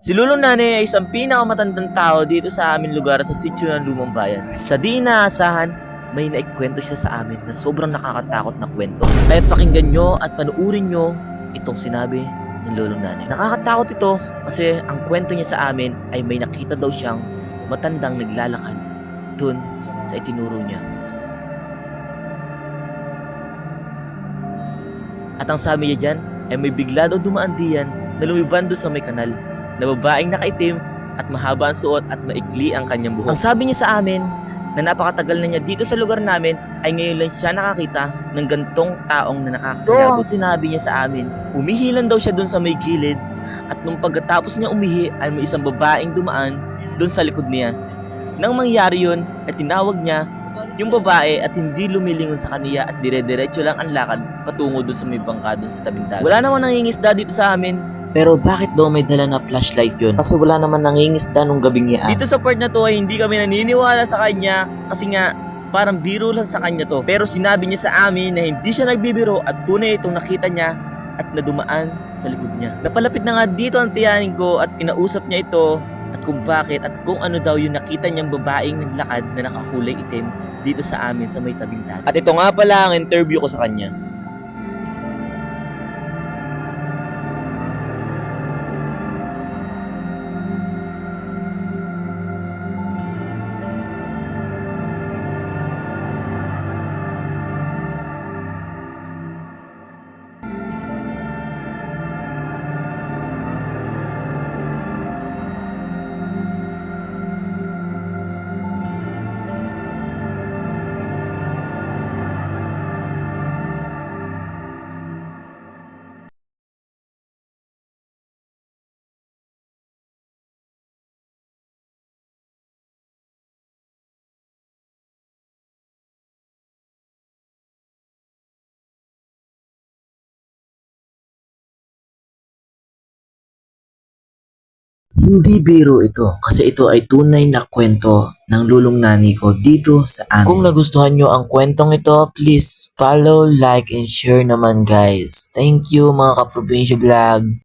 Si Lulong Nanay ay isang pinakamatandang tao dito sa aming lugar sa sitio ng Lumang Bayan. Sa di inaasahan, may naikwento siya sa amin na sobrang nakakatakot na kwento. Kaya't pakinggan nyo at panuurin nyo itong sinabi ng Lulong Nanay. Nakakatakot ito kasi ang kwento niya sa amin ay may nakita daw siyang matandang naglalakad dun sa itinuro niya. At ang sabi niya dyan ay may bigla daw dumaan diyan na lumiban doon sa may kanal na babaeng nakaitim at mahaba ang suot at maikli ang kanyang buhok. Ang sabi niya sa amin na napakatagal na niya dito sa lugar namin ay ngayon lang siya nakakita ng gantong taong na nakakakilabot. Ang sinabi niya sa amin, umihilan daw siya doon sa may gilid at nung pagkatapos niya umihi ay may isang babaeng dumaan doon sa likod niya. Nang mangyari yun ay tinawag niya yung babae at hindi lumilingon sa kaniya at dire-diretso lang ang lakad patungo doon sa may bangka doon sa tabing dagat. Wala naman nangingisda dito sa amin. Pero bakit daw may dala na flashlight yun? Kasi wala naman nangingisda nung gabing yan. Dito sa part na to ay hindi kami naniniwala sa kanya kasi nga parang biro lang sa kanya to. Pero sinabi niya sa amin na hindi siya nagbibiro at tunay itong nakita niya at nadumaan sa likod niya. Napalapit na nga dito ang tiyanin ko at kinausap niya ito at kung bakit at kung ano daw yung nakita niyang babaeng naglakad na nakakulay itim dito sa amin sa may tabing dagat. At ito nga pala ang interview ko sa kanya. Hindi biro ito kasi ito ay tunay na kwento ng Lulong Nanay ko dito sa amin. Kung nagustuhan nyo ang kwentong ito, please follow, like, and share naman guys. Thank you mga ka-probinsya vlog.